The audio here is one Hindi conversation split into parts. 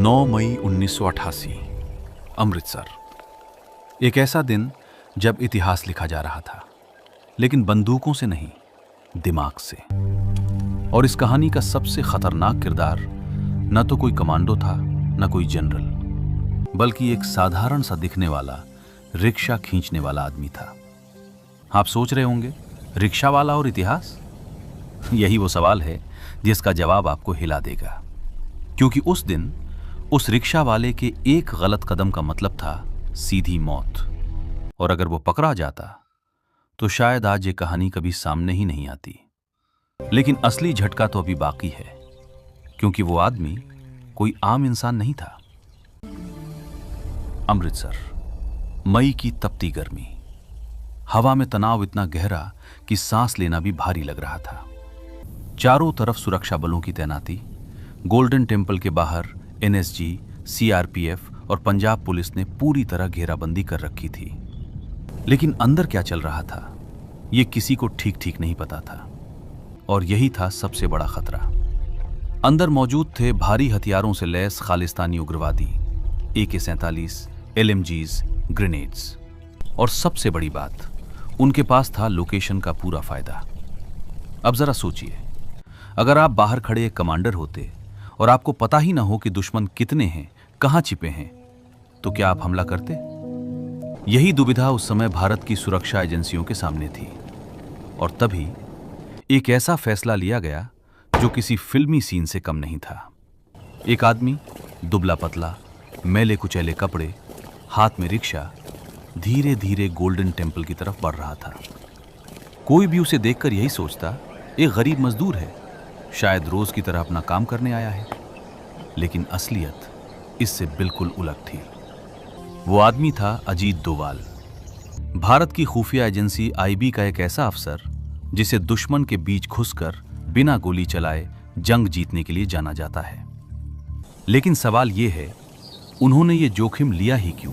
9 मई 1988 अमृतसर। एक ऐसा दिन जब इतिहास लिखा जा रहा था, लेकिन बंदूकों से नहीं, दिमाग से। और इस कहानी का सबसे खतरनाक किरदार न तो कोई कमांडो था, न कोई जनरल, बल्कि एक साधारण सा दिखने वाला रिक्शा खींचने वाला आदमी था। आप सोच रहे होंगे, रिक्शा वाला और इतिहास? यही वो सवाल है जिसका जवाब आपको हिला देगा, क्योंकि उस दिन उस रिक्शा वाले के एक गलत कदम का मतलब था सीधी मौत। और अगर वो पकड़ा जाता तो शायद आज ये कहानी कभी सामने ही नहीं आती। लेकिन असली झटका तो अभी बाकी है, क्योंकि वो आदमी कोई आम इंसान नहीं था। अमृतसर, मई की तपती गर्मी, हवा में तनाव इतना गहरा कि सांस लेना भी भारी लग रहा था। चारों तरफ सुरक्षा बलों की तैनाती। गोल्डन टेम्पल के बाहर एनएसजी, सीआरपीएफ और पंजाब पुलिस ने पूरी तरह घेराबंदी कर रखी थी। लेकिन अंदर क्या चल रहा था, ये किसी को ठीक ठीक नहीं पता था। और यही था सबसे बड़ा खतरा। अंदर मौजूद थे भारी हथियारों से लैस खालिस्तानी उग्रवादी, AK-47, LMGs, ग्रेनेड्स। और सबसे बड़ी बात, उनके पास था लोकेशन का पूरा फायदा। अब जरा सोचिए, अगर आप बाहर खड़े एक कमांडर होते और आपको पता ही ना हो कि दुश्मन कितने हैं, कहां छिपे हैं, तो क्या आप हमला करते? यही दुविधा उस समय भारत की सुरक्षा एजेंसियों के सामने थी। और तभी एक ऐसा फैसला लिया गया जो किसी फिल्मी सीन से कम नहीं था। एक आदमी, दुबला पतला, मैले कुचैले कपड़े, हाथ में रिक्शा, धीरे धीरे गोल्डन टेम्पल की तरफ बढ़ रहा था। कोई भी उसे देखकर यही सोचता, एक गरीब मजदूर है, शायद रोज की तरह अपना काम करने आया है। लेकिन असलियत इससे बिल्कुल उलट थी। वो आदमी था अजीत डोभाल, भारत की खुफिया एजेंसी IB का एक ऐसा अफसर जिसे दुश्मन के बीच घुसकर बिना गोली चलाए जंग जीतने के लिए जाना जाता है। लेकिन सवाल यह है, उन्होंने ये जोखिम लिया ही क्यों?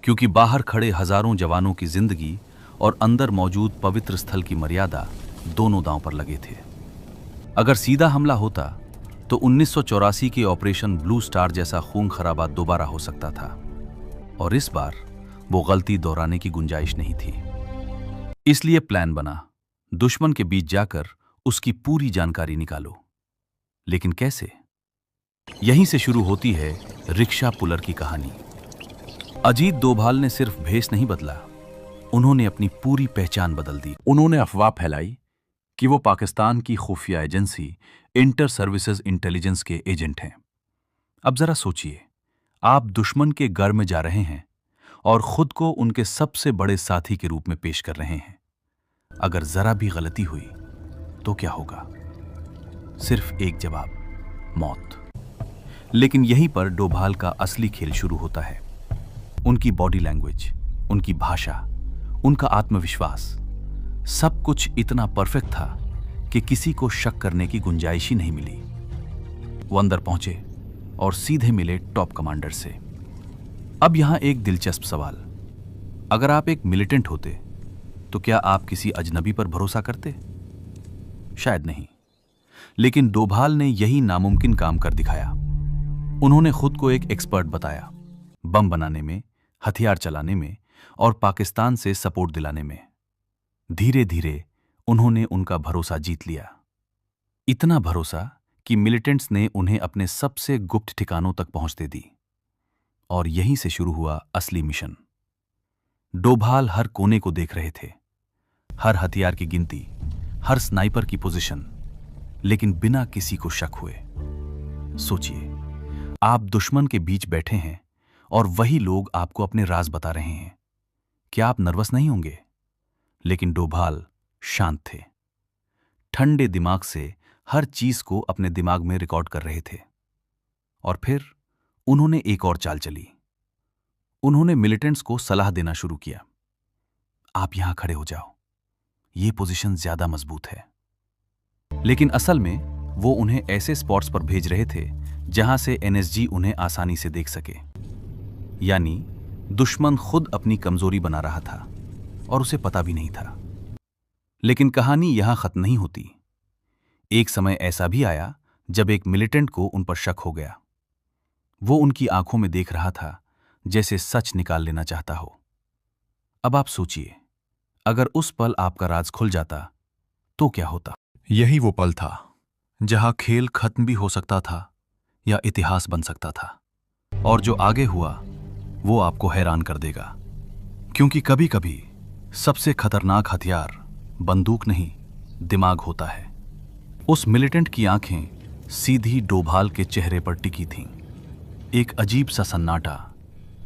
क्योंकि बाहर खड़े हजारों जवानों की जिंदगी और अंदर मौजूद पवित्र स्थल की मर्यादा दोनों दांव पर लगे थे। अगर सीधा हमला होता तो 1984 के ऑपरेशन ब्लू स्टार जैसा खून खराबा दोबारा हो सकता था। और इस बार वो गलती दोहराने की गुंजाइश नहीं थी। इसलिए प्लान बना, दुश्मन के बीच जाकर उसकी पूरी जानकारी निकालो। लेकिन कैसे? यहीं से शुरू होती है रिक्शा पुलर की कहानी। अजीत डोभाल ने सिर्फ भेष नहीं बदला, उन्होंने अपनी पूरी पहचान बदल दी। उन्होंने अफवाह फैलाई कि वो पाकिस्तान की खुफिया एजेंसी इंटर सर्विसेज इंटेलिजेंस के एजेंट हैं। अब जरा सोचिए, आप दुश्मन के घर में जा रहे हैं और खुद को उनके सबसे बड़े साथी के रूप में पेश कर रहे हैं। अगर जरा भी गलती हुई तो क्या होगा? सिर्फ एक जवाब, मौत। लेकिन यहीं पर डोभाल का असली खेल शुरू होता है। उनकी बॉडी लैंग्वेज, उनकी भाषा, उनका आत्मविश्वास, सब कुछ इतना परफेक्ट था कि किसी को शक करने की गुंजाइश ही नहीं मिली। वो अंदर पहुंचे और सीधे मिले टॉप कमांडर से। अब यहां एक दिलचस्प सवाल, अगर आप एक मिलिटेंट होते तो क्या आप किसी अजनबी पर भरोसा करते? शायद नहीं। लेकिन डोभाल ने यही नामुमकिन काम कर दिखाया। उन्होंने खुद को एक एक्सपर्ट बताया, बम बनाने में, हथियार चलाने में और पाकिस्तान से सपोर्ट दिलाने में। धीरे धीरे उन्होंने उनका भरोसा जीत लिया। इतना भरोसा कि मिलिटेंट्स ने उन्हें अपने सबसे गुप्त ठिकानों तक पहुंचते दी। और यहीं से शुरू हुआ असली मिशन। डोभाल हर कोने को देख रहे थे, हर हथियार की गिनती, हर स्नाइपर की पोजीशन, लेकिन बिना किसी को शक हुए। सोचिए, आप दुश्मन के बीच बैठे हैं और वही लोग आपको अपने राज बता रहे हैं। क्या आप नर्वस नहीं होंगे? लेकिन डोभाल शांत थे, ठंडे दिमाग से हर चीज को अपने दिमाग में रिकॉर्ड कर रहे थे। और फिर उन्होंने एक और चाल चली। उन्होंने मिलिटेंट्स को सलाह देना शुरू किया, आप यहां खड़े हो जाओ, ये पोजीशन ज्यादा मजबूत है। लेकिन असल में वो उन्हें ऐसे स्पॉट्स पर भेज रहे थे जहां से NSG उन्हें आसानी से देख सके। यानी दुश्मन खुद अपनी कमजोरी बना रहा था और उसे पता भी नहीं था। लेकिन कहानी यहां खत्म नहीं होती। एक समय ऐसा भी आया जब एक मिलिटेंट को उन पर शक हो गया। वो उनकी आंखों में देख रहा था जैसे सच निकाल लेना चाहता हो। अब आप सोचिए, अगर उस पल आपका राज खुल जाता तो क्या होता। यही वो पल था जहां खेल खत्म भी हो सकता था या इतिहास बन सकता था। और जो आगे हुआ वो आपको हैरान कर देगा, क्योंकि कभी कभी सबसे खतरनाक हथियार बंदूक नहीं, दिमाग होता है। उस मिलिटेंट की आंखें सीधी डोभाल के चेहरे पर टिकी थीं। एक अजीब सा सन्नाटा,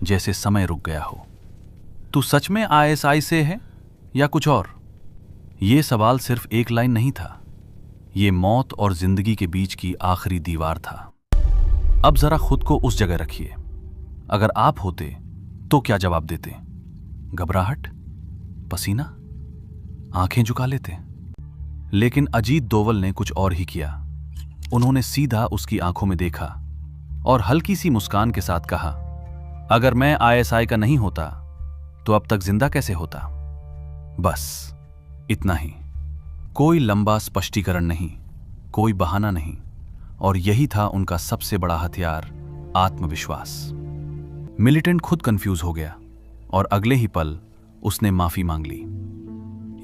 जैसे समय रुक गया हो। तू सच में आईएसआई से है या कुछ और? ये सवाल सिर्फ एक लाइन नहीं था, ये मौत और जिंदगी के बीच की आखिरी दीवार था। अब जरा खुद को उस जगह रखिए। अगर आप होते तो क्या जवाब देते? घबराहट, पसीना, आंखें झुका लेते? लेकिन अजीत दोवल ने कुछ और ही किया। उन्होंने सीधा उसकी आंखों में देखा और हल्की सी मुस्कान के साथ कहा, अगर मैं आईएसआई का नहीं होता तो अब तक जिंदा कैसे होता? बस इतना ही। कोई लंबा स्पष्टीकरण नहीं, कोई बहाना नहीं, और यही था उनका सबसे बड़ा हथियार, आत्मविश्वास। मिलिटेंट खुद कंफ्यूज हो गया और अगले ही पल उसने माफी मांग ली।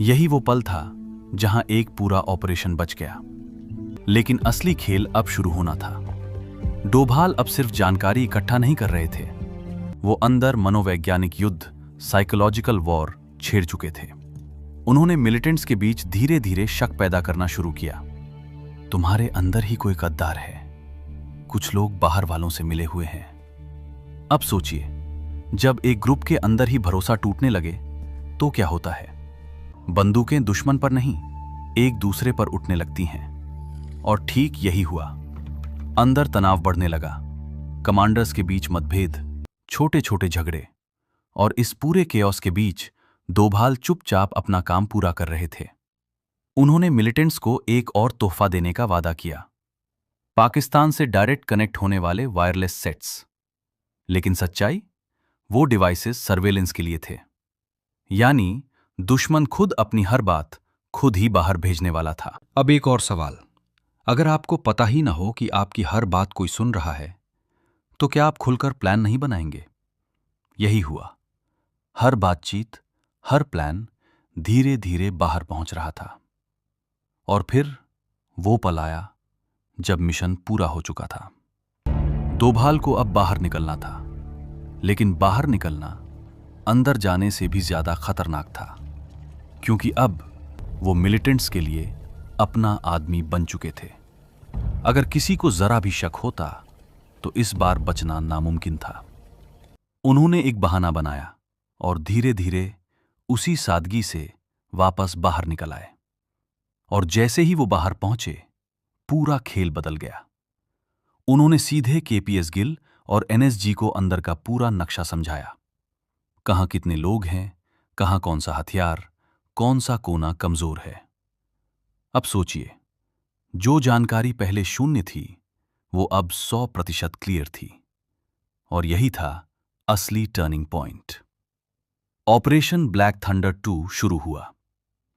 यही वो पल था जहां एक पूरा ऑपरेशन बच गया। लेकिन असली खेल अब शुरू होना था। डोभाल अब सिर्फ जानकारी इकट्ठा नहीं कर रहे थे, वो अंदर मनोवैज्ञानिक युद्ध, साइकोलॉजिकल वॉर छेड़ चुके थे। उन्होंने मिलिटेंट्स के बीच धीरे धीरे शक पैदा करना शुरू किया। तुम्हारे अंदर ही कोई गद्दार है, कुछ लोग बाहर वालों से मिले हुए हैं। अब सोचिए, जब एक ग्रुप के अंदर ही भरोसा टूटने लगे तो क्या होता है? बंदूकें दुश्मन पर नहीं, एक दूसरे पर उठने लगती हैं। और ठीक यही हुआ। अंदर तनाव बढ़ने लगा, कमांडर्स के बीच मतभेद, छोटे छोटे झगड़े, और इस पूरे केओस के बीच डोभाल चुपचाप अपना काम पूरा कर रहे थे। उन्होंने मिलिटेंट्स को एक और तोहफा देने का वादा किया, पाकिस्तान से डायरेक्ट कनेक्ट होने वाले वायरलेस सेट्स। लेकिन सच्चाई, वो डिवाइसेस सर्वेलेंस के लिए थे। यानी दुश्मन खुद अपनी हर बात खुद ही बाहर भेजने वाला था। अब एक और सवाल, अगर आपको पता ही ना हो कि आपकी हर बात कोई सुन रहा है, तो क्या आप खुलकर प्लान नहीं बनाएंगे? यही हुआ। हर बातचीत, हर प्लान धीरे धीरे बाहर पहुंच रहा था। और फिर वो पल आया जब मिशन पूरा हो चुका था। डोभाल को अब बाहर निकलना था, लेकिन बाहर निकलना अंदर जाने से भी ज्यादा खतरनाक था, क्योंकि अब वो मिलिटेंट्स के लिए अपना आदमी बन चुके थे। अगर किसी को जरा भी शक होता तो इस बार बचना नामुमकिन था। उन्होंने एक बहाना बनाया और धीरे धीरे उसी सादगी से वापस बाहर निकल आए। और जैसे ही वो बाहर पहुंचे, पूरा खेल बदल गया। उन्होंने सीधे केपीएस गिल और एनएसजी को अंदर का पूरा नक्शा समझाया। कहां कितने लोग हैं, कहां कौन सा हथियार, कौन सा कोना कमजोर है। अब सोचिए, जो जानकारी पहले शून्य थी वो अब 100% क्लियर थी। और यही था असली turning point. Operation black thunder 2 शुरू हुआ,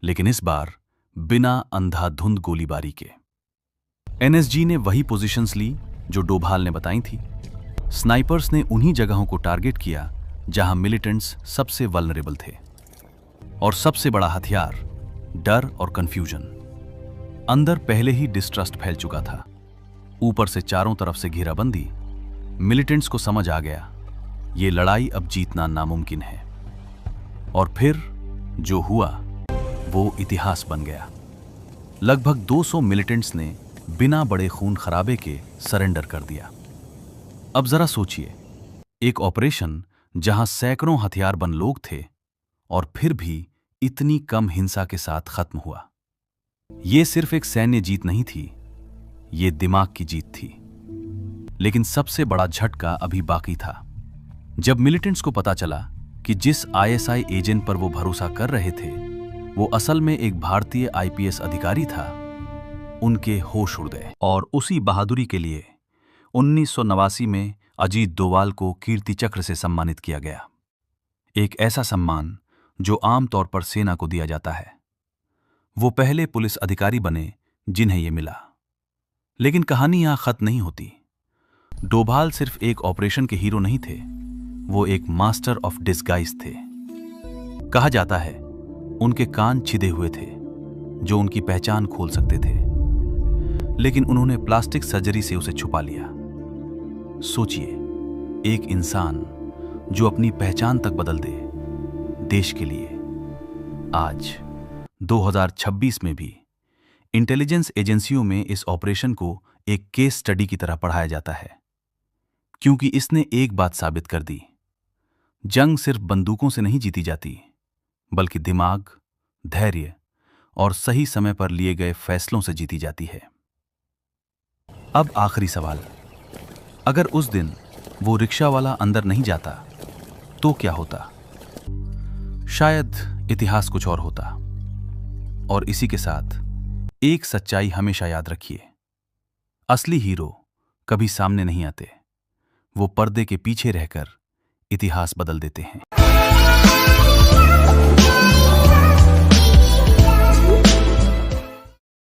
लेकिन इस बार बिना अंधाधुंध गोलीबारी के। एनएसजी ने वही पोजीशंस ली जो डोभाल ने बताई थी। स्नाइपर्स ने उन्हीं जगहों को टारगेट किया जहां मिलिटेंट्स सबसे वल्नरेबल थे। और सबसे बड़ा हथियार, डर और कंफ्यूजन। अंदर पहले ही डिस्ट्रस्ट फैल चुका था, ऊपर से चारों तरफ से घेराबंदी। मिलिटेंट्स को समझ आ गया, ये लड़ाई अब जीतना नामुमकिन है। और फिर जो हुआ वो इतिहास बन गया। लगभग 200 मिलिटेंट्स ने बिना बड़े खून खराबे के सरेंडर कर दिया। अब जरा सोचिए, एक ऑपरेशन जहां सैकड़ों हथियारबंद लोग थे और फिर भी इतनी कम हिंसा के साथ खत्म हुआ। यह सिर्फ एक सैन्य जीत नहीं थी, ये दिमाग की जीत थी। लेकिन सबसे बड़ा झटका अभी बाकी था। जब मिलिटेंट्स को पता चला कि जिस आईएसआई एजेंट पर वो भरोसा कर रहे थे वो असल में एक भारतीय आईपीएस अधिकारी था, उनके होश उड़ गए। और उसी बहादुरी के लिए 1989 में अजीत डोभाल को कीर्ति चक्र से सम्मानित किया गया। एक ऐसा सम्मान जो आमतौर पर सेना को दिया जाता है। वो पहले पुलिस अधिकारी बने जिन्हें यह मिला। लेकिन कहानी यहां खत्म नहीं होती। डोभाल सिर्फ एक ऑपरेशन के हीरो नहीं थे, वो एक मास्टर ऑफ डिस्गाइज थे। कहा जाता है उनके कान छिदे हुए थे जो उनकी पहचान खोल सकते थे, लेकिन उन्होंने प्लास्टिक सर्जरी से उसे छुपा लिया। सोचिए, एक इंसान जो अपनी पहचान तक बदल दे देश के लिए। आज 2026 में भी इंटेलिजेंस एजेंसियों में इस ऑपरेशन को एक केस स्टडी की तरह पढ़ाया जाता है, क्योंकि इसने एक बात साबित कर दी, जंग सिर्फ बंदूकों से नहीं जीती जाती, बल्कि दिमाग, धैर्य और सही समय पर लिए गए फैसलों से जीती जाती है। अब आखिरी सवाल, अगर उस दिन वो रिक्शा वाला अंदर नहीं जाता तो क्या होता? शायद इतिहास कुछ और होता। और इसी के साथ एक सच्चाई हमेशा याद रखिए, असली हीरो कभी सामने नहीं आते, वो पर्दे के पीछे रहकर इतिहास बदल देते हैं।